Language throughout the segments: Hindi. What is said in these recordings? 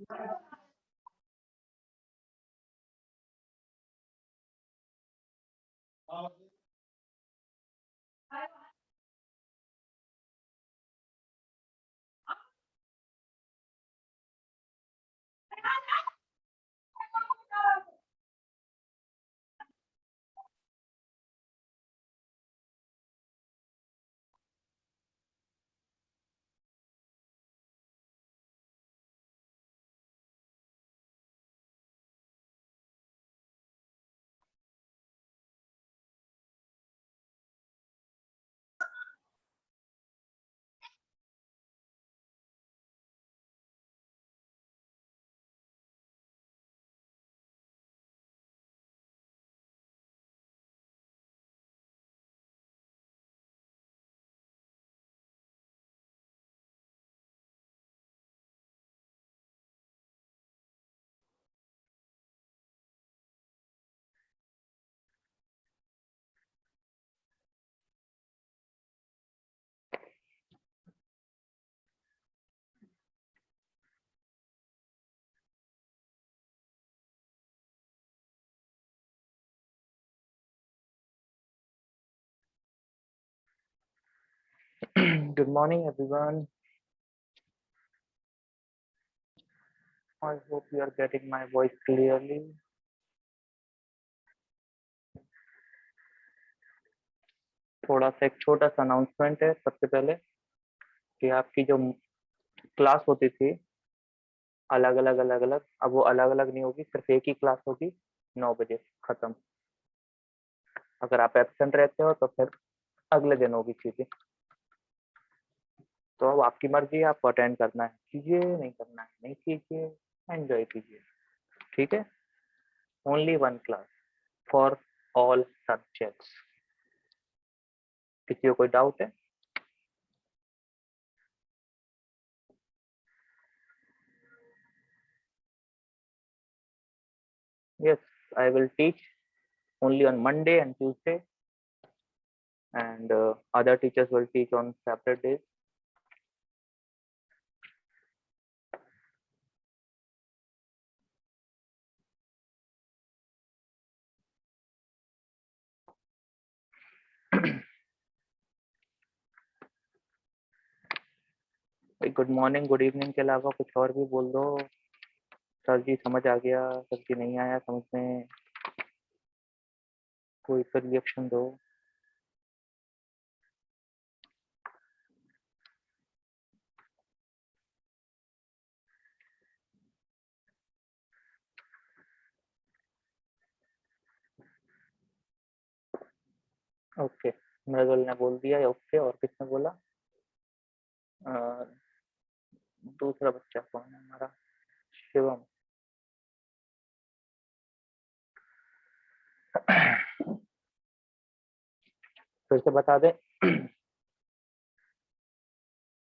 Good morning, everyone. I hope you are getting my voice clearly. थोड़ा सा एक छोटा सा अनाउंसमेंट है सबसे पहले कि आपकी जो क्लास होती थी अलग अलग अब वो अलग अलग नहीं होगी, सिर्फ एक ही क्लास होगी 9 बजे खत्म। अगर आप एब्सेंट रहते हो तो फिर अगले दिन होगी चीजें। तो अब आपकी मर्जी है, आपको अटेंड करना है कीजिए, नहीं करना है नहीं कीजिए, एंजॉय कीजिए। ठीक है, only one class for all subjects. किसी को कोई डाउट है? Yes, I will teach only on Monday and Tuesday, and other teachers will teach on separate days. Good morning good evening के अलावा कुछ और भी बोल दो। सर जी समझ आ गया, सर जी नहीं आया समझ में, कोई तो रिएक्शन दो। ओके, मृदुल ने बोल दिया ओके। और किसने बोला? अ, दूसरा बच्चा कौन है हमारा? शिवम। फिर से बता दे।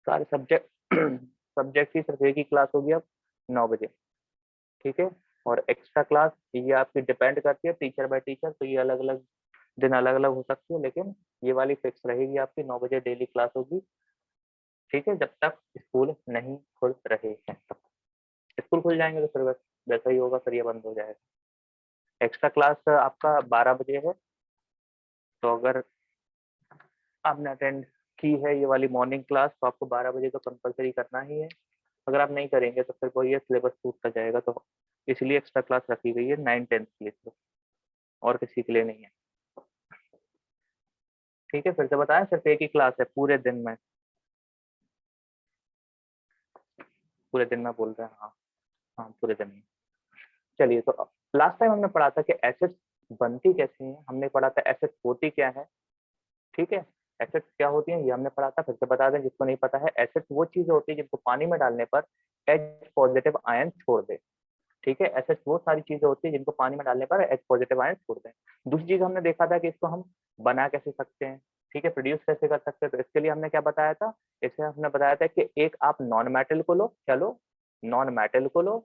सारे सब्जेक्ट सब्जेक्ट की सिर्फ एक ही क्लास होगी अब 9 बजे। ठीक है, और एक्स्ट्रा क्लास ये आपकी डिपेंड करती है टीचर बाय टीचर, तो ये अलग अलग दिन अलग अलग हो सकती है, लेकिन ये वाली फिक्स रहेगी आपकी 9 बजे डेली क्लास होगी। ठीक है, जब तक स्कूल नहीं खुल रहे हैं तब। स्कूल खुल जाएंगे तो फिर बस वैसा ही होगा, फिर ये बंद हो जाएगा। एक्स्ट्रा क्लास आपका 12 बजे है, तो अगर आपने अटेंड की है ये वाली मॉर्निंग क्लास तो आपको 12 बजे तो कंपलसरी करना ही है। अगर आप नहीं करेंगे तो फिर वही सिलेबस टूटता जाएगा, तो इसलिए एक्स्ट्रा क्लास रखी गई है 9-10 के लिए तो, और किसी के लिए नहीं है। ठीक है, फिर से बताया, सिर्फ एक ही क्लास है पूरे दिन में। पूरे दिन में बोल रहे हैं, हाँ हाँ पूरे दिन में। चलिए, तो लास्ट टाइम हमने पढ़ा था कि एसिड्स बनती कैसी हैं, हमने पढ़ा था एसिड्स होती क्या है। ठीक है, एसिड्स क्या होती हैं ये हमने पढ़ा था, फिर से बता दें जिसको नहीं पता है। एसिड्स वो चीजें होती है जिनको पानी में डालने पर एच पॉजिटिव आयन छोड़ दे। ठीक है, एसिड्स वो सारी चीजें होती है जिनको पानी में डालने पर एच पॉजिटिव आयन छोड़ दें। दूसरी चीज हमने देखा था कि इसको हम बना कैसे सकते हैं, ठीक है, प्रोड्यूस कैसे कर सकते हैं। तो इसके लिए हमने क्या बताया था? इसे हमने बताया था कि एक आप नॉन मेटल को लो, चलो नॉन मेटल को लो,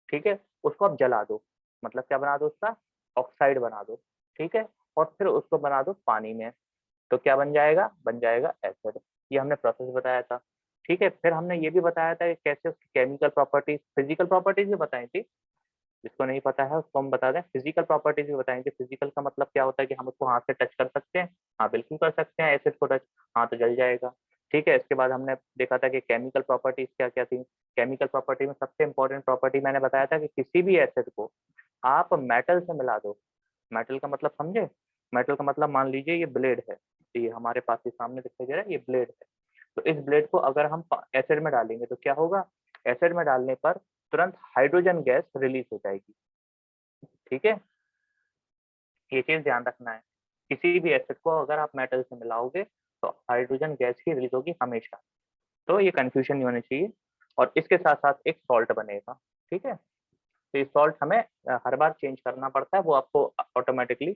ठीक है, उसको आप जला दो, मतलब क्या बना दो उसका? ऑक्साइड बना दो। ठीक है, और फिर उसको बना दो पानी में, तो क्या बन जाएगा? बन जाएगा एसिड। ये हमने प्रोसेस बताया था। ठीक है, फिर हमने ये भी बताया था कि कैसे उसकी केमिकल प्रॉपर्टीज, फिजिकल प्रॉपर्टीज भी बताई थी। जिसको नहीं पता है उसको हम बता दें, फिजिकल प्रॉपर्टीज भी बताएंगे। फिजिकल का मतलब क्या होता है कि हम उसको हाथ से टच कर सकते हैं, हाँ बिल्कुल कर सकते हैं, एसिड को टच, हाँ तो जल जाएगा। ठीक है, इसके बाद हमने देखा था कि केमिकल प्रॉपर्टीज क्या क्या थी। केमिकल प्रॉपर्टी में सबसे इंपॉर्टेंट प्रॉपर्टी मैंने बताया था कि किसी भी एसिड को आप मेटल से मिला दो। मेटल का मतलब समझे? मेटल का मतलब मान लीजिए ये ब्लेड है, तो ये हमारे पास ये सामने दिखाई दे रहा है, ये ब्लेड है। तो इस ब्लेड को अगर हम एसिड में डालेंगे तो क्या होगा? एसिड में डालने पर तुरंत हाइड्रोजन गैस रिलीज हो जाएगी। ठीक है, ये चीज ध्यान रखना है। किसी भी एसिड को अगर आप मेटल से मिलाओगे तो हाइड्रोजन गैस ही रिलीज होगी हमेशा। तो ये कंफ्यूजन नहीं होनी चाहिए। और इसके साथ साथ एक सॉल्ट बनेगा। ठीक है, तो ये सॉल्ट हमें हर बार चेंज करना पड़ता है, वो आपको ऑटोमेटिकली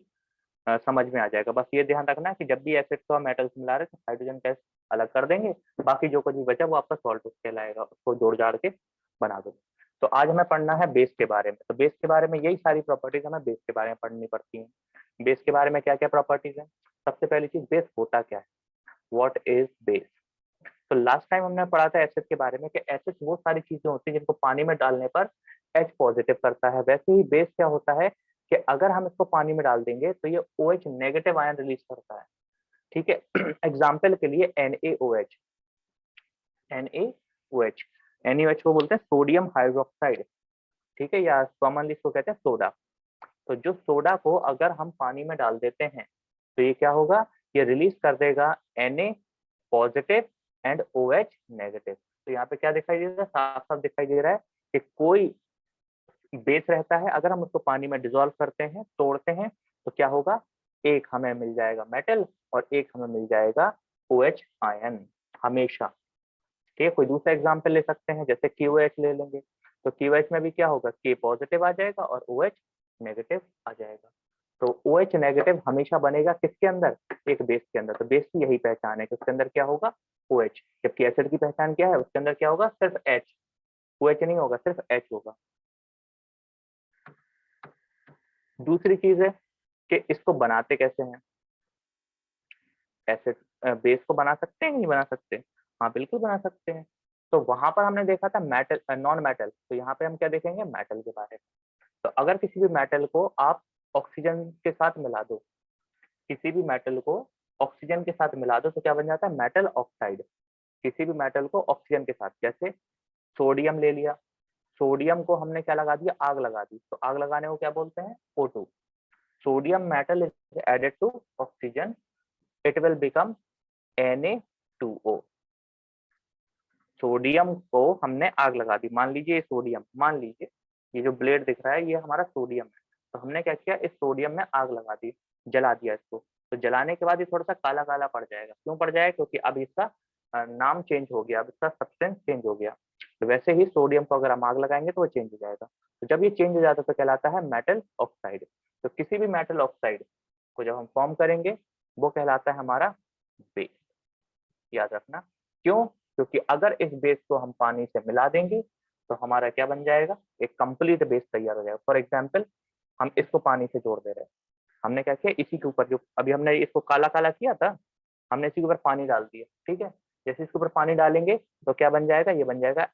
समझ में आ जाएगा। बस ये ध्यान रखना है कि जब भी एसिड को हम मेटल से मिला रहे हैं तो हाइड्रोजन गैस अलग कर देंगे, बाकी जो कुछ भी बचा वो आपका सॉल्ट कहलाएगा, उसको जोड़ जाड़ के बना दो। तो आज हमें पढ़ना है बेस के बारे में। तो बेस के बारे में यही सारी प्रॉपर्टीज हमें बेस के बारे में पढ़नी पड़ती हैं। बेस के बारे में क्या क्या प्रॉपर्टीज है? सबसे पहली चीज, बेस होता क्या है, व्हाट इज बेस। तो लास्ट टाइम हमने पढ़ा था एसिड के बारे में कि एसिड वो सारी चीजें होती हैं जिनको पानी में डालने पर H पॉजिटिव करता है। वैसे ही बेस क्या होता है कि अगर हम इसको पानी में डाल देंगे तो ये OH नेगेटिव आयन रिलीज करता है। ठीक है, एग्जाम्पल के लिए NaOH, NaOH, NaOH को बोलते हैं सोडियम हाइड्रोक्साइड। ठीक है, या कॉमनली इसको कहते हैं सोडा। तो जो सोडा को अगर हम पानी में डाल देते हैं तो ये क्या होगा, ये रिलीज कर देगा Na positive and OH negative. तो यहाँ पे क्या दिखाई दे रहा है, साफ साफ दिखाई दे रहा है कि कोई बेस रहता है, अगर हम उसको पानी में डिजोल्व करते हैं, तोड़ते हैं, तो क्या होगा, एक हमें मिल जाएगा मेटल और एक हमें मिल जाएगा OH आयन हमेशा। ठीक है, कोई दूसरा एग्जाम्पल ले सकते हैं, जैसे KOH ले लेंगे। तो KOH में भी क्या होगा, K पॉजिटिव आ जाएगा और OH नेगेटिव आ जाएगा। तो OH नेगेटिव हमेशा बनेगा किसके अंदर, एक बेस के अंदर। तो बेस की यही पहचान है कि उसके अंदर क्या होगा, OH। जबकि एसिड की पहचान क्या है, उसके अंदर क्या होगा, सिर्फ H, OH नहीं होगा, सिर्फ H होगा। दूसरी चीज है कि इसको बनाते कैसे हैं, एसिड बेस को बना सकते हैं नहीं बना सकते? हाँ बिल्कुल बना सकते हैं। तो वहां पर हमने देखा था मेटल नॉन मेटल, तो यहाँ पे हम क्या देखेंगे, मेटल के बारे में। तो अगर किसी भी मेटल को आप ऑक्सीजन के साथ मिला दो, किसी भी मेटल को ऑक्सीजन के साथ मिला दो तो क्या बन जाता है, मेटल ऑक्साइड। किसी भी मेटल को ऑक्सीजन के साथ, जैसे सोडियम ले लिया, सोडियम को हमने क्या लगा दिया, आग लगा दी, तो आग लगाने को क्या बोलते हैं, O2। Sodium metal is added to oxygen, it will become Na2O। Sodium को हमने आग लगा दी, मान लीजिए ये सोडियम, मान लीजिए ये जो ब्लेड दिख रहा है ये हमारा सोडियम है। तो हमने क्या किया, इस सोडियम में आग लगा दी, जला दिया इसको। तो जलाने के बाद ये थोड़ा सा काला काला पड़ जाएगा। क्यों पड़ जाएगा, क्योंकि अब इसका नाम चेंज हो गया, अब इसका सब्सटेंस चेंज हो गया। तो वैसे ही सोडियम को अगर हम आग लगाएंगे तो वो चेंज हो जाएगा। तो जब ये चेंज हो जाता है तो कहलाता है मेटल ऑक्साइड। तो किसी भी मेटल ऑक्साइड को जब हम फॉर्म करेंगे वो कहलाता है हमारा बेस। याद रखना, क्यों, क्योंकि अगर इस बेस को हम पानी से मिला देंगे तो हमारा क्या बन जाएगा, एक कंप्लीट बेस तैयार हो जाएगा। फॉर एग्जाम्पल, हम इसको पानी से जोड़ दे रहे हैं, हमने क्या किया, इसी के ऊपर जो अभी हमने इसको काला काला किया था, हमने इसी के ऊपर पानी डाल दिया। ठीक है, जैसे इसके ऊपर पानी डालेंगे तो क्या बन जाएगा, ये बन जाएगा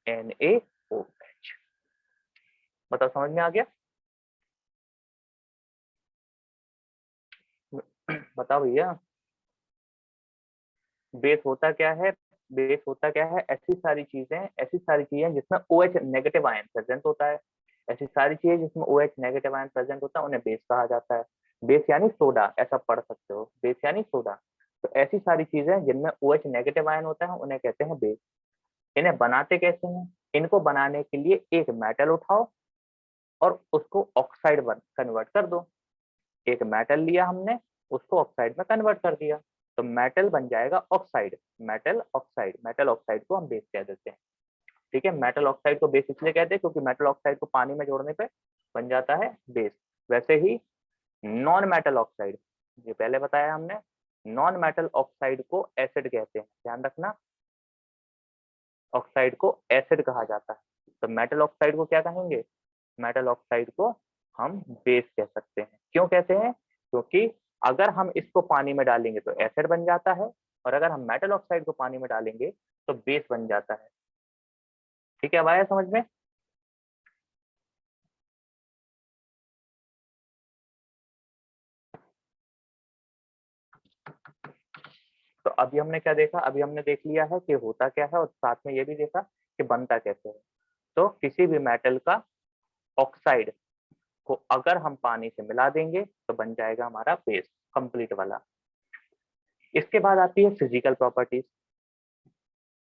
NaOH। बताओ समझ में आ गया? बताओ भैया, बेस होता क्या है, बेस होता क्या है, ऐसी सारी चीजें जिसमें OH नेगेटिव आयन प्रेजेंट होता है। ऐसी सारी चीजें जिसमें OH नेगेटिव आयन प्रेजेंट होता है उन्हें बेस कहा जाता है। बेस यानी सोडा, ऐसा पढ़ सकते हो, बेस यानी सोडा। तो ऐसी सारी चीजें जिनमें OH नेगेटिव आयन होता है उन्हें कहते हैं बेस। इन्हें बनाते कैसे हैं, इनको बनाने के लिए एक मेटल उठाओ और उसको ऑक्साइड कन्वर्ट कर दो। एक मेटल लिया हमने, उसको ऑक्साइड में कन्वर्ट कर दिया, तो मेटल बन जाएगा oxide. Metal oxide, metal oxide को हम बेस कह देते हैं। ठीक है, मेटल ऑक्साइड को बेस इसलिए कहते हैं क्योंकि मेटल ऑक्साइड को पानी में जोड़ने पे बन जाता है बेस। वैसे ही नॉन मेटल ऑक्साइड, ये पहले बताया हमने, नॉन मेटल ऑक्साइड को एसिड कहते हैं। ध्यान रखना, ऑक्साइड को एसिड कहा जाता है। तो मेटल ऑक्साइड को क्या कहेंगे, मेटल ऑक्साइड को हम बेस कह सकते हैं। क्यों कहते हैं, क्योंकि अगर हम इसको पानी में डालेंगे तो एसिड बन जाता है, और अगर हम मेटल ऑक्साइड को पानी में डालेंगे तो बेस बन जाता है। ठीक है, अब आया समझ में? तो अभी हमने क्या देखा, अभी हमने देख लिया है कि होता क्या है और साथ में ये भी देखा कि बनता कैसे है। तो किसी भी मेटल का ऑक्साइड को अगर हम पानी से मिला देंगे तो बन जाएगा हमारा बेस, कंप्लीट वाला। इसके बाद आती है फिजिकल प्रॉपर्टीज,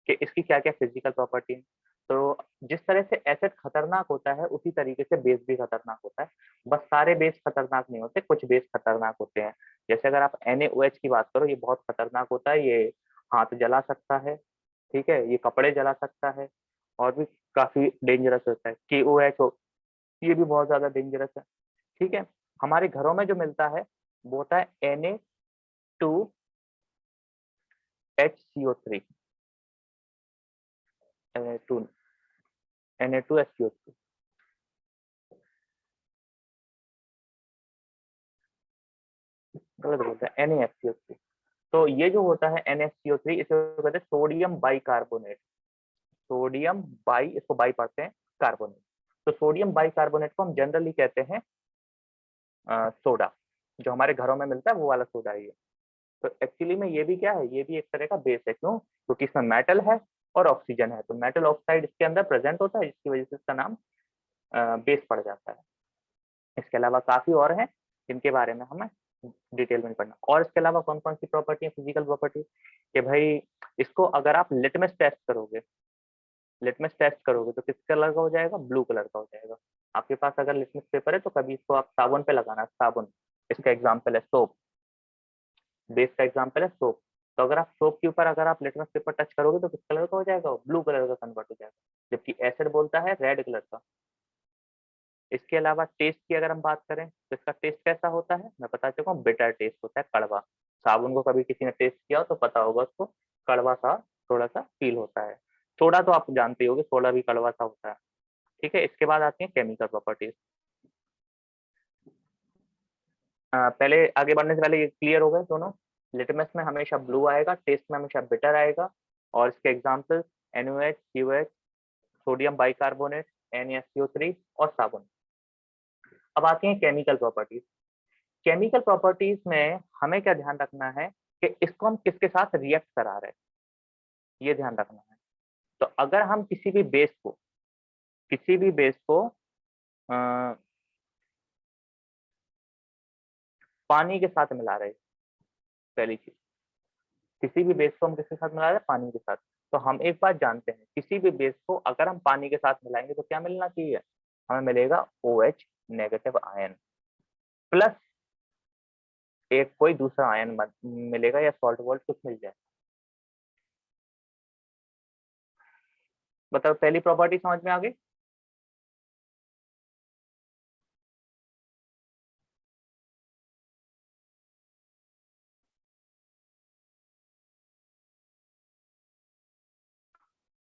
कि इसकी क्या क्या फिजिकल प्रॉपर्टी है। तो जिस तरह से एसिड खतरनाक होता है उसी तरीके से बेस भी खतरनाक होता है। बस सारे बेस खतरनाक नहीं होते, कुछ बेस खतरनाक होते हैं। जैसे अगर आप NaOH की बात करो, ये बहुत खतरनाक होता है, ये हाथ जला सकता है, ठीक है, ये कपड़े जला सकता है, और भी काफी डेंजरस होता है। KOH ये भी बहुत ज्यादा डेंजरस है। ठीक है, हमारे घरों में जो मिलता है वो होता है Na2HCO3, Na2 Na2HCO3। गलत बोलते हैं, NaFCO3। तो ये जो होता है NaCO3, इसे कहते हैं सोडियम बाइकार्बोनेट। सोडियम बाई, इसको बाई पढ़ते हैं, कार्बोनेट। तो सोडियम बाइकार्बोनेट को हम जनरली कहते हैं सोडा। जो हमारे घरों में मिलता है वो वाला सोडा है ये। तो एक्चुअली में ये भी क्या है, ये भी एक तरह का बेस है। क्यों? क्योंकि इसमें मेटल है और ऑक्सीजन है, तो मेटल ऑक्साइड इसके अंदर प्रेजेंट होता है, जिसकी वजह से इसका नाम बेस पड़ जाता है। इसके अलावा काफी और हैं जिनके बारे में हमें डिटेल में पढ़ना। और इसके अलावा कौन कौन सी प्रॉपर्टी है फिजिकल प्रॉपर्टी, कि भाई इसको अगर आप लिटमस टेस्ट करोगे, लिटमस टेस्ट करोगे तो किस कलर का हो जाएगा, ब्लू कलर का हो जाएगा। आपके पास अगर लिटमस पेपर है तो कभी इसको आप साबुन पे लगाना, साबुन, इसका एग्जाम्पल है सोप, बेस का एग्जाम्पल है सोप। तो अगर आप सोप के ऊपर अगर आप लिटमस पेपर टच करोगे तो किस कलर का हो जाएगा, ब्लू कलर का कन्वर्ट हो जाएगा, जबकि एसिड बोलता है रेड कलर का। इसके अलावा टेस्ट की अगर हम बात करें तो इसका टेस्ट कैसा होता है, मैं बता चुका हूँ, बिटर टेस्ट होता है, कड़वा। साबुन को कभी किसी ने टेस्ट किया हो तो पता होगा उसको, कड़वा सा थोड़ा सा फील होता है। सोडा तो आप जानते ही होगे, सोडा भी कड़वा सा होता है। ठीक है, इसके बाद आती है केमिकल प्रॉपर्टीज। पहले आगे बढ़ने से पहले ये क्लियर हो गए दोनों। लिटमस में हमेशा ब्लू आएगा, टेस्ट में हमेशा बिटर आएगा, और इसके example NaOH, COH, sodium bicarbonate, NaCO3 और साबुन। अब आती हैं केमिकल प्रॉपर्टीज। केमिकल प्रॉपर्टीज में हमें क्या ध्यान रखना है कि इसको हम किसके साथ रिएक्ट करा रहे हैं, ये ध्यान रखना है। तो अगर हम किसी भी बेस को अ, पानी के साथ मिला रहे हैं, पहली चीज, किसी भी बेस को हम किसके साथ मिला रहे हैं, पानी के साथ। तो हम एक बात जानते हैं, किसी भी बेस को अगर हम पानी के साथ मिलाएंगे तो क्या मिलना चाहिए, हमें मिलेगा OH नेगेटिव आयन, प्लस एक कोई दूसरा आयन मिलेगा, या सॉल्ट वॉल्ट कुछ मिल जाए। बताओ, पहली प्रॉपर्टी समझ में आ गई?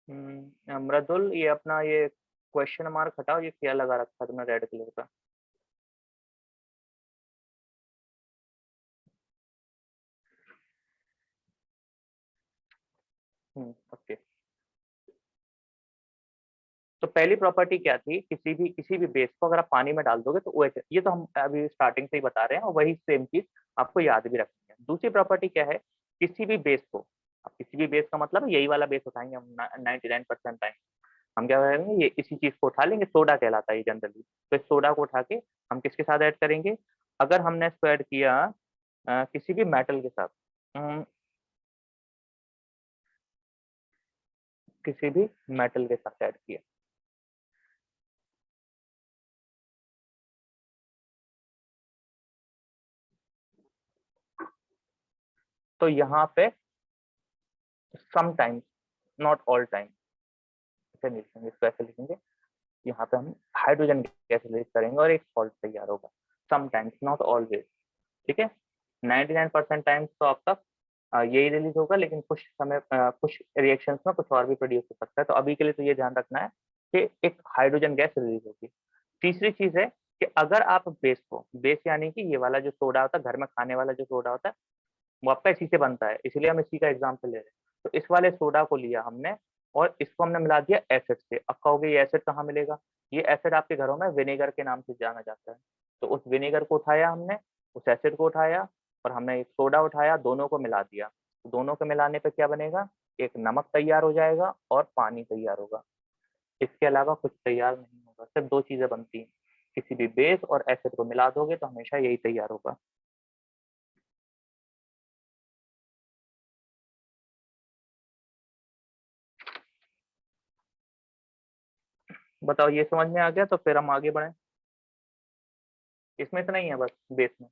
मृदुल, ये अपना ये क्वेश्चन मार्क हटाओ, ये क्या लगा रखा तुमने रेड कलर का? ओके। तो पहली प्रॉपर्टी क्या थी, किसी भी बेस को अगर आप पानी में डाल दोगे तो OH, ये तो हम अभी स्टार्टिंग से ही बता रहे हैं, और वही सेम चीज आपको याद भी रखनी है। दूसरी प्रॉपर्टी क्या है, किसी भी बेस को, अब किसी भी बेस का मतलब यही वाला बेस उठाएंगे हम 99% टाइम, हम क्या करेंगे, ये इसी चीज को उठा लेंगे, सोडा कहलाता है जनरली। तो इस सोडा को उठा के हम किसके साथ ऐड करेंगे, अगर हमने इसको ऐड किया किसी भी मेटल के साथ, अम, किसी भी मेटल के साथ ऐड किया, तो यहाँ पे समटाइम्स, नॉट ऑल टाइम, ऐसे नहीं लिखेंगे, इसको ऐसे लिखेंगे, यहाँ पे हम हाइड्रोजन गैस रिलीज करेंगे और एक सॉल्ट तैयार होगा। Sometimes, not always. ठीक है, 99% टाइम्स तो आपका यही रिलीज होगा, लेकिन कुछ समय कुछ रिएक्शंस में कुछ और भी प्रोड्यूस हो सकता है। तो अभी के लिए तो ये ध्यान रखना है कि एक हाइड्रोजन गैस रिलीज होगी। तीसरी चीज है कि अगर आप बेस को, बेस यानी कि ये वाला जो सोडा होता है, घर में खाने वाला जो सोडा होता है, वो आपका इसी से बनता है, इसलिए हम इसी का एग्जाम्पल ले रहे हैं। तो इस वाले सोडा को लिया हमने और इसको हमने मिला दिया एसिड से। अब कहोगे ये एसिड कहाँ मिलेगा? ये एसिड आपके घरों में विनेगर के नाम से जाना जाता है। तो उस विनेगर को उठाया हमने, उस एसिड को उठाया और हमने एक सोडा उठाया, दोनों को मिला दिया। तो दोनों को मिलाने पे क्या बनेगा? एक नमक तैयार हो जाएगा और पानी तैयार होगा। इसके अलावा कुछ तैयार नहीं होगा, सिर्फ दो चीजें बनती हैं। किसी भी बेस और एसिड को मिला दोगे तो हमेशा यही तैयार होगा। बताओ ये समझ में आ गया? तो फिर हम आगे बढ़े। इसमें तो नहीं है बस बेस में।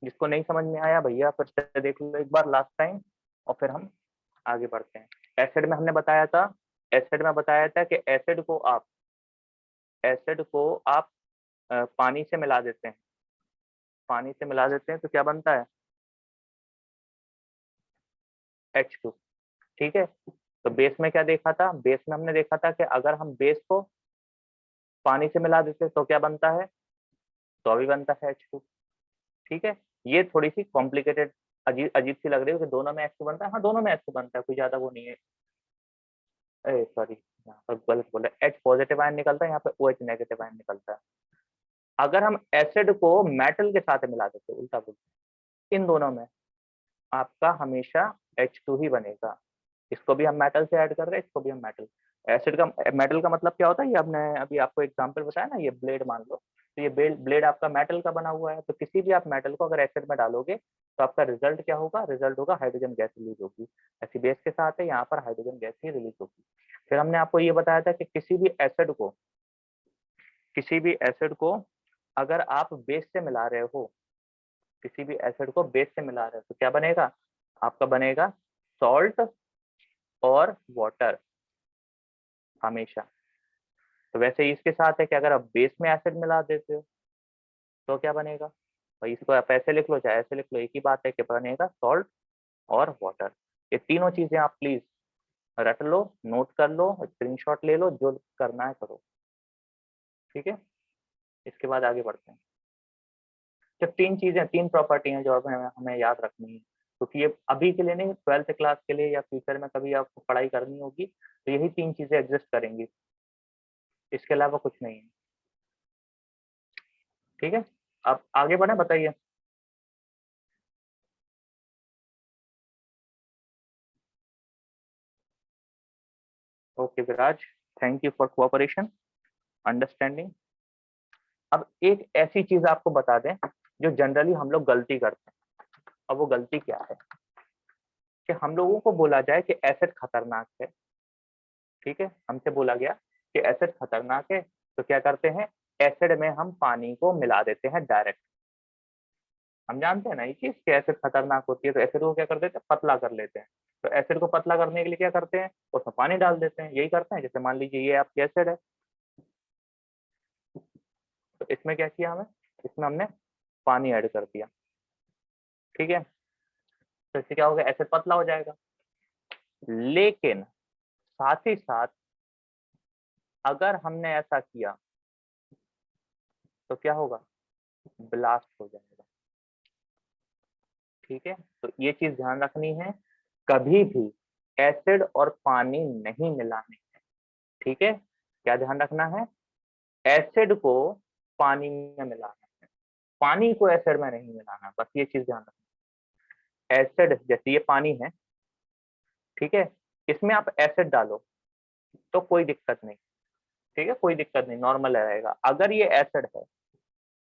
जिसको नहीं समझ में आया भैया फिर से देख लो एक बार लास्ट टाइम, और फिर हम आगे बढ़ते हैं। एसिड में हमने बताया था, एसिड में बताया था कि एसिड को आप पानी से मिला देते हैं। पानी से मिला देते हैं तो क्या बनता है? H2। ठीक है। तो बेस में क्या देखा था? बेस में हमने देखा था कि अगर हम बेस को पानी से मिला देते तो क्या बनता है? तो अभी बनता है H2। ठीक है। ये थोड़ी सी कॉम्प्लिकेटेड, अजीब अजीब सी लग रही है कि दोनों में H2 बनता है। हाँ दोनों में H2 बनता है, कोई ज्यादा वो नहीं है। सॉरी, यहाँ पर गलत बोला, H पॉजिटिव आयन निकलता है, यहाँ पे OH नेगेटिव आयन निकलता है। अगर हम एसिड को मेटल के साथ मिला देते, उल्टा बोलते, इन दोनों में आपका हमेशा H2 ही बनेगा। इसको भी हम मेटल से ऐड कर रहे हैं, इसको भी हम मेटल। एसिड का मेटल का मतलब क्या होता है? ये हमने अभी आपको एग्जांपल बताया ना, ये ब्लेड मान लो, तो ये ब्लेड आपका मेटल का बना हुआ है। तो किसी भी आप मेटल को अगर एसिड में डालोगे तो आपका रिजल्ट क्या होगा? रिजल्ट होगा हाइड्रोजन गैस रिलीज होगी। ऐसी बेस के साथ है, यहाँ पर हाइड्रोजन गैस ही रिलीज होगी। फिर हमने आपको ये बताया था कि किसी भी एसिड को अगर आप बेस से मिला रहे हो, किसी भी एसिड को बेस से मिला रहे हो तो क्या बनेगा? आपका बनेगा सॉल्ट और वाटर हमेशा। तो वैसे ही इसके साथ है कि अगर आप बेस में एसिड मिला देते हो तो क्या बनेगा? भाई इसको आप ऐसे लिख लो चाहे ऐसे लिख लो, एक ही बात है कि बनेगा सॉल्ट और वाटर। ये तीनों चीजें आप प्लीज रट लो, नोट कर लो, स्क्रीनशॉट ले लो, जो करना है करो। ठीक है। इसके बाद आगे बढ़ते हैं। जब तीन चीजें, तीन प्रॉपर्टी हैं जो हमें हमें याद रखनी है, क्योंकि ये अभी के लिए नहीं, 12th क्लास के लिए या फ्यूचर में कभी आपको पढ़ाई करनी होगी तो यही तीन चीजें एग्जिस्ट करेंगी, इसके अलावा कुछ नहीं है। ठीक है। अब आगे बढ़े, बताइए। Okay Viraj, thank you for cooperation, understanding. अब एक ऐसी चीज आपको बता दें जो जनरली हम लोग गलती करते हैं। अब वो गलती क्या है कि हम लोगों को बोला जाए कि एसिड खतरनाक है। ठीक है, हमसे बोला गया कि एसिड खतरनाक है, तो क्या करते हैं? एसिड में हम पानी को मिला देते हैं डायरेक्ट। हम जानते हैं ना ये चीज कि एसिड खतरनाक होती है, तो एसिड को क्या कर देते हैं? पतला कर लेते हैं। तो एसिड को पतला करने के लिए क्या करते हैं? उसमें पानी डाल देते हैं। यही करते हैं। जैसे मान लीजिए ये आपकी एसिड है, तो इसमें क्या किया हमें? इसमें हमने पानी ऐड कर दिया। ठीक है। तो इससे क्या होगा? एसिड पतला हो जाएगा। लेकिन साथ ही साथ अगर हमने ऐसा किया तो क्या होगा? ब्लास्ट हो जाएगा। ठीक है। तो ये चीज ध्यान रखनी है, कभी भी एसिड और पानी नहीं मिलाने हैं। ठीक है। क्या ध्यान रखना है? एसिड को पानी में मिलाना है, पानी को एसिड में नहीं मिलाना, बस ये चीज ध्यान रखना। एसिड जैसे ये पानी है, ठीक है, इसमें आप एसिड डालो तो कोई दिक्कत नहीं। ठीक है, कोई दिक्कत नहीं, नॉर्मल रहेगा। अगर ये एसिड है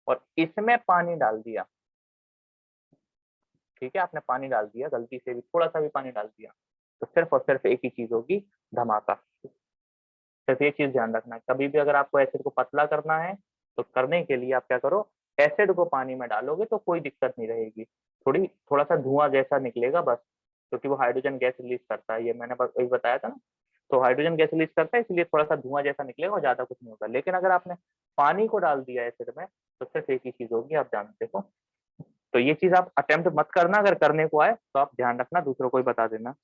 और इसमें पानी डाल दिया, ठीक है, आपने पानी डाल दिया गलती से भी, थोड़ा सा भी पानी डाल दिया, तो सिर्फ और सिर्फ एक ही चीज होगी, धमाका। सिर्फ ये चीज ध्यान रखना है, कभी भी अगर आपको एसिड को पतला करना है तो करने के लिए आप क्या करो? एसिड को पानी में डालोगे तो कोई दिक्कत नहीं रहेगी, थोड़ा सा धुआं जैसा निकलेगा बस, क्योंकि वो हाइड्रोजन गैस रिलीज करता है, ये मैंने वही बताया था ना। तो हाइड्रोजन गैस रिलीज करता है, इसलिए थोड़ा सा धुआं जैसा निकलेगा और ज्यादा कुछ नहीं होगा। लेकिन अगर आपने पानी को डाल दिया एसिड में तो सिर्फ एक ही चीज होगी, आप जानते हो। तो ये चीज आप अटेम्प्ट मत करना, अगर करने को आए तो आप ध्यान रखना, दूसरों को भी बता देना।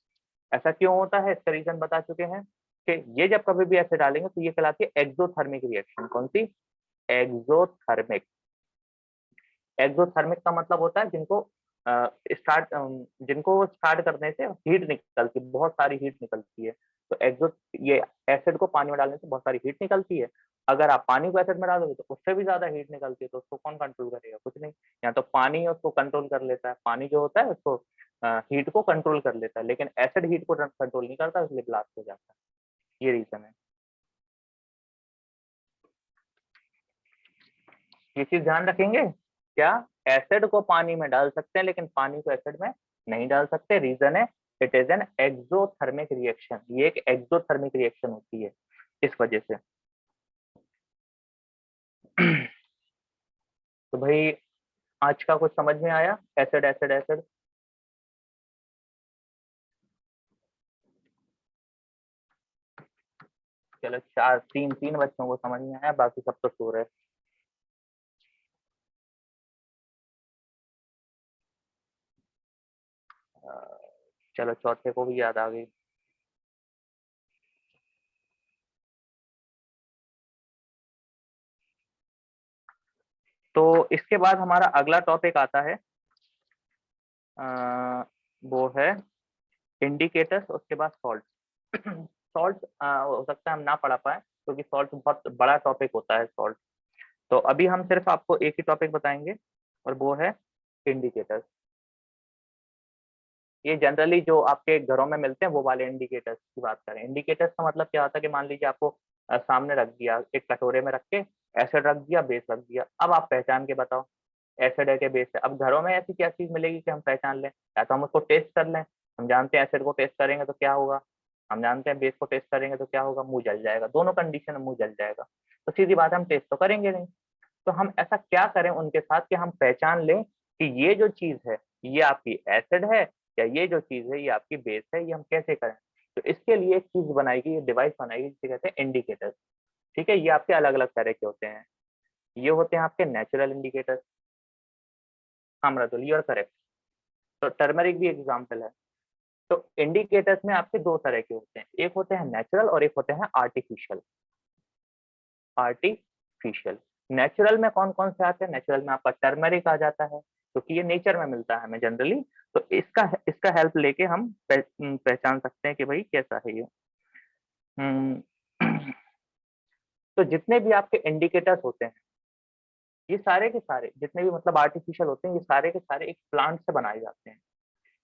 ऐसा क्यों होता है इसका रीजन बता चुके हैं कि ये जब कभी भी ऐसे डालेंगे तो ये कहलाती है एक्सोथर्मिक रिएक्शन। कौन सी? एक्सोथर्मिक। एक्सोथर्मिक का मतलब होता है जिनको स्टार्ट जिनको स्टार्ट करने से हीट निकलती है, बहुत सारी हीट निकलती है। तो एक्सो ये एसिड को पानी में डालने से बहुत सारी हीट निकलती है। अगर आप पानी को एसिड में डालोगे तो उससे भी ज्यादा हीट निकलती है, तो उसको कौन कंट्रोल करेगा? कुछ नहीं। या तो पानी उसको कंट्रोल कर लेता है, पानी जो होता है उसको हीट को कंट्रोल कर लेता है, लेकिन एसिड हीट को कंट्रोल नहीं करता, इसलिए ब्लास्ट हो जाता है। ये रीजन है। ये चीज ध्यान रखेंगे क्या? एसिड को पानी में डाल सकते हैं, लेकिन पानी को एसिड में नहीं डाल सकते। रीजन है it is an exothermic reaction. ये एक एक्सोथर्मिक रिएक्शन होती है इस वजह से। तो भाई आज का कुछ समझ में आया? Acid acid acid. चलो चार तीन तीन बच्चों को समझ में आया, बाकी सब तो सो रहे। चलो चौथे को भी याद आ गई। तो इसके बाद हमारा अगला टॉपिक आता है, वो है इंडिकेटर्स, उसके बाद सॉल्ट। सॉल्ट हो सकता है हम ना पढ़ा पाए, क्योंकि सॉल्ट बहुत बड़ा टॉपिक होता है सॉल्ट। तो अभी हम सिर्फ आपको एक ही टॉपिक बताएंगे, और वो है इंडिकेटर्स। ये जनरली जो आपके घरों में मिलते हैं वो वाले इंडिकेटर्स की बात करें। इंडिकेटर्स का मतलब क्या होता है कि मान लीजिए आपको सामने रख दिया, एक कटोरे में रख के एसिड रख दिया, बेस रख दिया, अब आप पहचान के बताओ एसिड है कि बेस है। अब घरों में ऐसी क्या चीज मिलेगी कि हम पहचान लें? या तो हम उसको टेस्ट कर लें, हम जानते हैं एसिड को टेस्ट करेंगे तो क्या होगा, हम जानते हैं बेस को टेस्ट करेंगे तो क्या होगा, मुंह जल जाएगा। दोनों कंडीशन में मुंह जल जाएगा, तो सीधी बात है हम टेस्ट तो करेंगे नहीं। तो हम ऐसा क्या करें उनके साथ कि हम पहचान लें कि ये जो चीज है ये आपकी एसिड है, या ये जो चीज है ये आपकी बेस है। ये हम कैसे करें? तो इसके लिए एक चीज बनाएगी, ये डिवाइस बनाएगी, जिसे कहते हैं इंडिकेटर। ठीक है, ये आपके अलग अलग तरह के होते हैं। ये होते हैं आपके नेचुरल इंडिकेटर। हाँ मृदुल, यू आर करेक्ट। तो टर्मरिक भी एग्जाम्पल है। तो इंडिकेटर्स में आपके दो तरह के होते हैं, एक होते हैं नेचुरल और एक होते हैं आर्टिफिशियल। आर्टिफिशियल। नेचुरल में कौन कौन से आते हैं? नेचुरल में आपका टर्मरिक आ जाता है, क्योंकि ये नेचर में मिलता है हमें जनरली। तो इसका इसका हेल्प लेके हम पहचान सकते हैं कि भाई कैसा है ये। हम्म, तो जितने भी आपके इंडिकेटर्स होते हैं, ये सारे के सारे जितने भी मतलब आर्टिफिशियल होते हैं, ये सारे के सारे एक प्लांट से बनाए जाते हैं।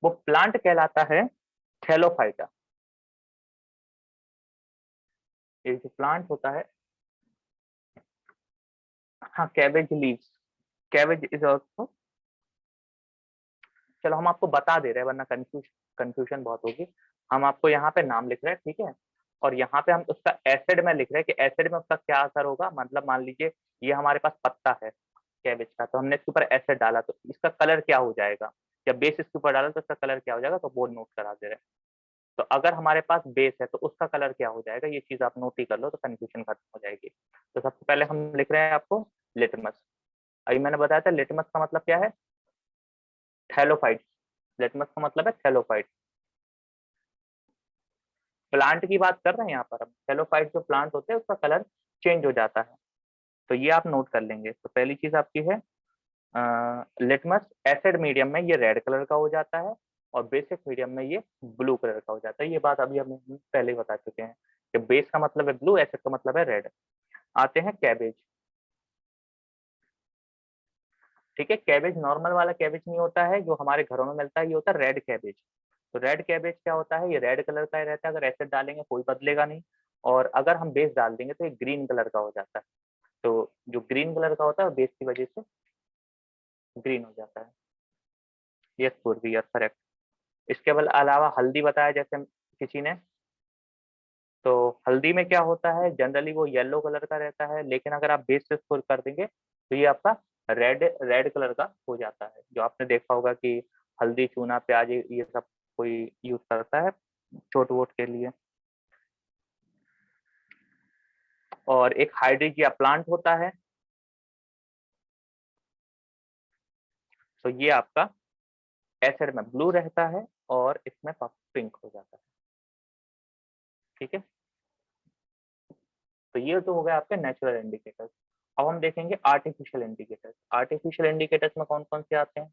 वो प्लांट कहलाता है थैलोफाइटा। ये जो प्लांट होता है, हाँ cabbage leaves, cabbage is also. चलो हम आपको बता दे रहे हैं, वरना कंफ्यूजन बहुत होगी। हम आपको यहाँ पे नाम लिख रहे हैं, ठीक है। और यहाँ पे हम उसका एसिड में लिख रहे हैं कि एसिड में उसका क्या असर होगा। मतलब मान लीजिए ये हमारे पास पत्ता है कैबेज का, तो हमने इसके ऊपर एसिड डाला तो इसका कलर क्या हो जाएगा, या बेस इसके ऊपर डाला तो इसका कलर क्या हो जाएगा, तो वो नोट करा दे रहे हैं। तो अगर हमारे पास बेस है तो उसका कलर क्या हो जाएगा, ये चीज आप नोट ही कर लो, तो कंफ्यूजन खत्म हो जाएगी। तो सबसे पहले हम लिख रहे हैं आपको लिटमस। अभी मैंने बताया था लिटमस का मतलब क्या है, थैलोफाइट। लिटमस का मतलब है थैलोफाइट। प्लांट की बात कर रहे हैं यहाँ पर हम। थैलोफाइट जो प्लांट होते हैं उसका कलर चेंज हो जाता है, तो ये आप नोट कर लेंगे। तो पहली चीज आपकी है लिटमस। एसिड मीडियम में ये रेड कलर का हो जाता है, और बेसिक मीडियम में ये ब्लू कलर का हो जाता है। ये बात अभी हम पहले ही बता चुके हैं कि बेस का मतलब है ब्लू, एसिड का मतलब है रेड। आते हैं कैबेज। ठीक है, कैबेज नॉर्मल वाला कैबेज नहीं होता है जो हमारे घरों में मिलता है, ये होता है रेड कैबेज। तो रेड कैबेज क्या होता है, ये रेड कलर का ही रहता है, अगर एसिड डालेंगे कोई बदलेगा नहीं। और अगर हम बेस डाल देंगे तो ये ग्रीन कलर का हो जाता है। तो जो ग्रीन कलर का होता है बेस की वजह से ग्रीन हो जाता है। यस पूर्वी, यस करेक्ट। इसके अलावा हल्दी बताया जैसे किसी ने, तो हल्दी में क्या होता है, जनरली वो येलो कलर का रहता है, लेकिन अगर आप बेस से स्कोर कर देंगे तो ये आपका रेड रेड कलर का हो जाता है। जो आपने देखा होगा कि हल्दी, चूना, प्याज ये सब कोई यूज करता है चोट वोट के लिए। और एक हाइड्रिजिया प्लांट होता है, तो ये आपका एसिड में ब्लू रहता है और इसमें पिंक हो जाता है। ठीक है, तो ये तो हो गया आपके नेचुरल इंडिकेटर्स। अब हम देखेंगे आर्टिफिशियल इंडिकेटर्स। आर्टिफिशियल इंडिकेटर्स में कौन कौन से आते हैं?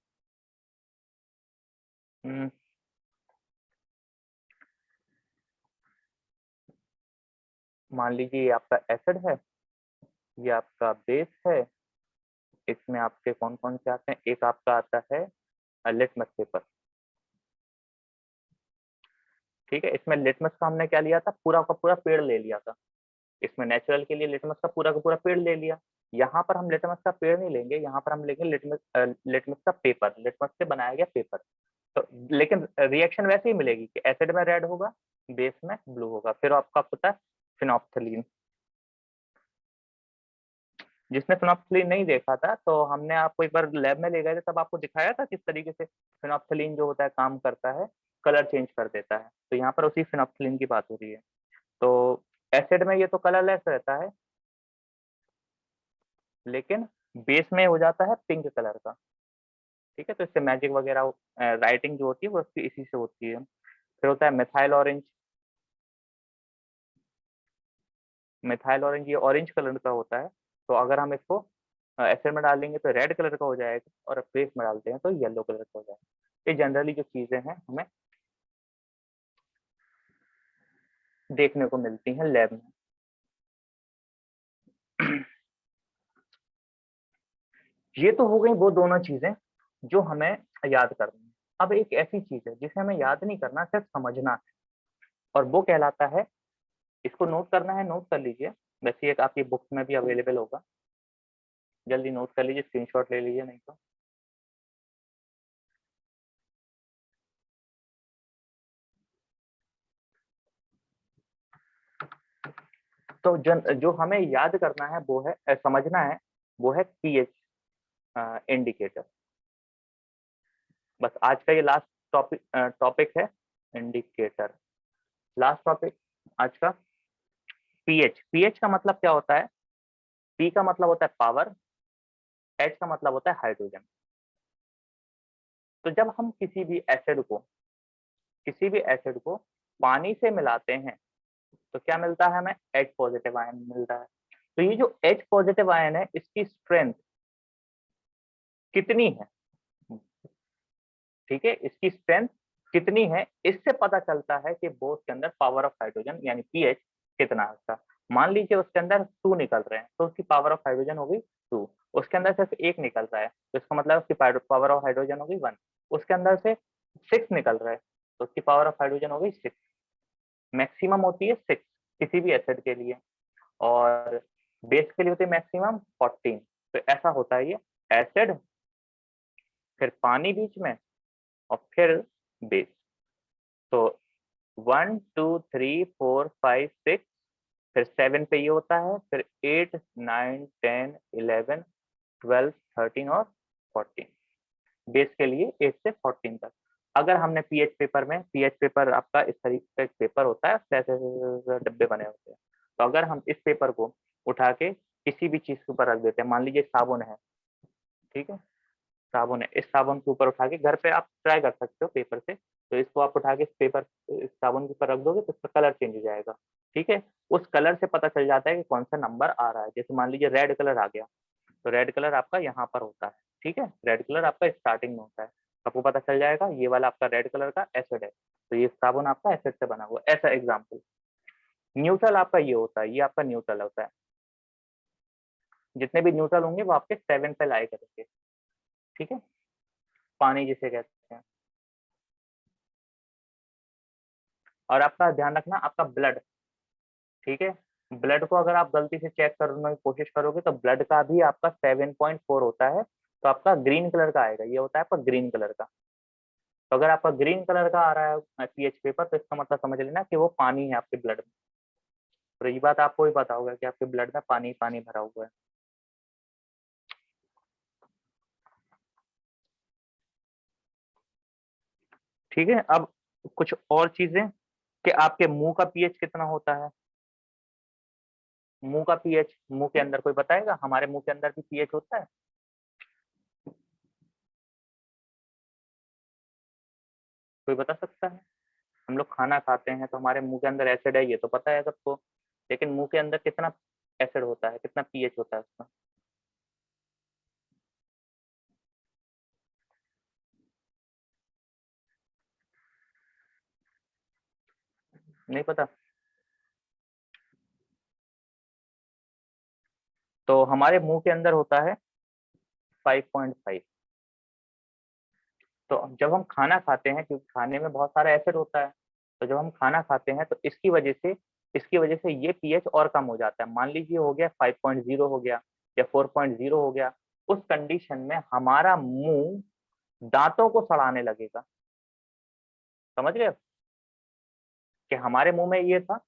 मान लीजिए ये आपका एसिड है, ये आपका बेस है, इसमें आपके कौन कौन से आते हैं, एक आपका आता है लिटमस पेपर। ठीक है, इसमें लिटमस का हमने क्या लिया था, पूरा का पूरा पेड़ ले लिया था। इसमें नेचुरल के लिए लिटमस का पूरा पेड़ ले लिया। यहाँ पर हम लिटमस का पेड़ नहीं लेंगे, यहाँ पर हम लेंगे लिटमस का पेपर, लिटमस से बनाया गया पेपर। तो लेकिन रिएक्शन वैसे ही मिलेगी कि एसिड में रेड होगा, बेस में ब्लू होगा। फिर आपका होता है फिनोप्थलीन। जिसने फिनोप्थलीन नहीं देखा था तो हमने आपको एक बार लैब में ले गए थे, तब आपको दिखाया था किस तरीके से फिनोप्थलीन जो होता है काम करता है, कलर चेंज कर देता है। तो यहाँ पर उसी फिनोप्थलीन की बात हो रही है। तो एसिड में ये तो कलरलेस रहता है, लेकिन बेस में हो जाता है पिंक कलर का। ठीक है, तो इससे मैजिक वगैरह राइटिंग जो होती है वो इसी से होती है। फिर होता है मिथाइल ऑरेंज। मिथाइल ऑरेंज ये ऑरेंज कलर का होता है। तो अगर हम इसको एसिड में डालेंगे तो रेड कलर का हो जाएगा, और बेस में डालते हैं तो येलो कलर का हो जाएगा। ये जनरली जो चीजें हैं हमें देखने को मिलती हैं लैब में। ये तो हो गई वो दोनों चीजें जो हमें याद करनी है। अब एक ऐसी चीज है जिसे हमें याद नहीं करना, सिर्फ समझना है, और वो कहलाता है, इसको नोट करना है, नोट कर लीजिए। वैसे एक आपकी बुक्स में भी अवेलेबल होगा, जल्दी नोट कर लीजिए, स्क्रीनशॉट ले लीजिए नहीं तो। तो जो हमें याद करना है वो है समझना है, वो है पीएच इंडिकेटर। बस आज का ये लास्ट टॉपिक है, इंडिकेटर। लास्ट टॉपिक आज का पीएच। पीएच का मतलब क्या होता है, पी का मतलब होता है पावर, एच का मतलब होता है हाइड्रोजन। तो जब हम किसी भी एसिड को पानी से मिलाते हैं तो क्या मिलता है हमें, एच पॉजिटिव आयन मिलता है। तो ये जो एच पॉजिटिव आयन है इसकी स्ट्रेंथ कितनी है, ठीक है, इसकी स्ट्रेंथ कितनी है, इससे पता चलता है कि बोस के अंदर पावर ऑफ हाइड्रोजन यानी पीएच कितना है उसका। मान लीजिए उसके अंदर 2 निकल रहे हैं तो उसकी पावर ऑफ हाइड्रोजन हो गई 2। उसके अंदर सिर्फ 1 निकल रहा है तो इसका मतलब उसकी पावर ऑफ हाइड्रोजन हो गई 1। उसके अंदर से 6 निकल रहा है तो उसकी पावर ऑफ हाइड्रोजन हो गई 6। मैक्सिमम होती है 6 किसी भी एसिड के लिए, और बेस के लिए होती है मैक्सिमम 14। तो ऐसा होता है ये, एसिड, फिर पानी बीच में, और फिर बेस। तो 1 2 3 4 5 6, फिर 7 पे ये होता है, फिर 8 9 10 11 12 13 और 14। बेस के लिए 8 से 14 तक। अगर हमने पीएच पेपर आपका इस तरीके का एक पेपर होता है, ऐसे ऐसे डब्बे बने होते हैं। तो अगर हम इस पेपर को उठा के किसी भी चीज के ऊपर रख देते हैं, मान लीजिए साबुन है, ठीक है, साबुन है, इस साबुन के ऊपर उठा के घर पे आप ट्राई कर सकते हो पेपर से। तो इसको आप उठा के इस साबुन के ऊपर रख दोगे तो उसका कलर चेंज हो जाएगा। ठीक है, उस कलर से पता चल जाता है कि कौन सा नंबर आ रहा है। जैसे मान लीजिए रेड कलर आ गया, तो रेड कलर आपका यहाँ पर होता है। ठीक है, रेड कलर आपका स्टार्टिंग में होता है, आपको पता चल जाएगा ये वाला आपका रेड कलर का एसिड है, तो ये साबुन आपका एसिड से बना हुआ। ऐसा एग्जाम्पल। न्यूट्रल आपका ये होता है, ये आपका न्यूट्रल होता है। जितने भी न्यूट्रल होंगे वो आपके 7 पे लाई करेंगे। ठीक है, पानी जिसे कहते हैं। और आपका ध्यान रखना, आपका ब्लड, ठीक है, ब्लड को अगर आप गलती से चेक करने की कोशिश करोगे तो ब्लड का भी आपका 7.4 होता है, तो आपका ग्रीन कलर का आएगा, ये होता है आपका ग्रीन कलर का। तो अगर आपका ग्रीन कलर का आ रहा है पीएच पेपर, तो इसका मतलब समझ लेना कि वो पानी है आपके ब्लड में। तो ये बात आपको भी पता होगा कि आपके ब्लड में पानी पानी भरा हुआ है। ठीक है, अब कुछ और चीजें, कि आपके मुंह का पीएच कितना होता है। मुंह का पीएच, मुंह के अंदर कोई बताएगा, हमारे मुंह के अंदर भी पीएच होता है। कोई बता सकता है। हम लोग खाना खाते हैं तो हमारे मुंह के अंदर एसिड है, ये तो पता है सबको, लेकिन मुंह के अंदर कितना एसिड होता है, कितना पीएच होता है उसका। नहीं पता? तो हमारे मुंह के अंदर होता है 5.5। तो जब हम खाना खाते हैं, क्योंकि खाने में बहुत सारा एसिड होता है, तो जब हम खाना खाते हैं तो इसकी वजह से ये पीएच और कम हो जाता है। मान लीजिए हो गया 5.0 हो गया या 4.0 हो गया, उस कंडीशन में हमारा मुंह दांतों को सड़ाने लगेगा। समझ गए कि हमारे मुंह में ये था,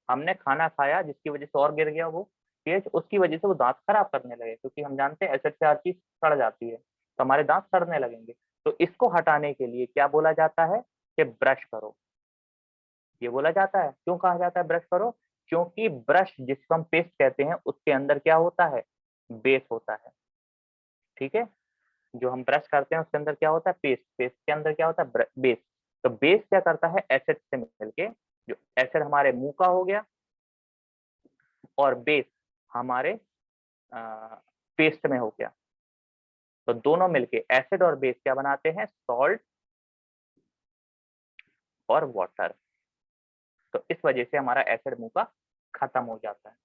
हमने खाना खाया जिसकी वजह से और गिर गया वो पीएच, उसकी वजह से वो दांत खराब करने लगे, क्योंकि हम जानते हैं एसिड से हर चीज सड़ जाती है, तो हमारे दांत सड़ने लगेंगे। तो इसको हटाने के लिए क्या बोला जाता है कि ब्रश करो। ये बोला जाता है। क्यों कहा जाता है ब्रश करो? क्योंकि ब्रश जिसको हम पेस्ट कहते हैं उसके अंदर क्या होता है, बेस होता है। ठीक है, जो हम ब्रश करते हैं उसके अंदर क्या होता है, पेस्ट, पेस्ट के अंदर क्या होता है, बेस। तो बेस क्या करता है, एसिड से मिलके, जो एसिड हमारे मुंह का हो गया और बेस हमारे पेस्ट में हो गया, तो दोनों मिलके एसिड और बेस क्या बनाते हैं, सॉल्ट और वाटर। तो इस वजह से हमारा एसिड मुंह का खत्म हो जाता है।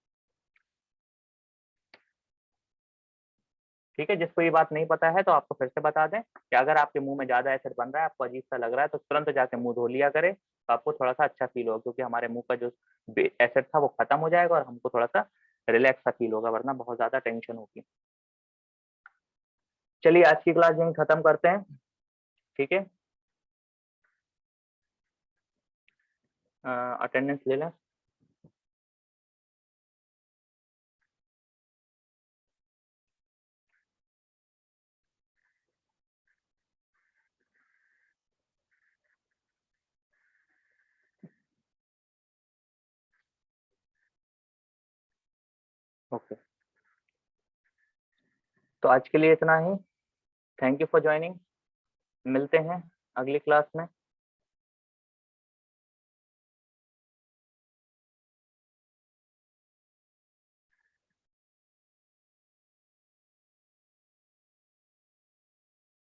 ठीक है, जिसको ये बात नहीं पता है तो आपको फिर से बता दें कि अगर आपके मुंह में ज्यादा एसिड बन रहा है, आपको अजीब सा लग रहा है, तो तुरंत जाके मुंह धो लिया करें, तो आपको थोड़ा सा अच्छा फील होगा, क्योंकि हमारे मुंह का जो एसिड था वो खत्म हो जाएगा और हमको थोड़ा सा रिलैक्स सा फील होगा, वरना बहुत ज्यादा टेंशन होगी। चलिए आज की क्लास यहीं खत्म करते हैं। ठीक है, अटेंडेंस ले लें। ओके, तो आज के लिए इतना ही। Thank you for joining. मिलते हैं अगली क्लास में।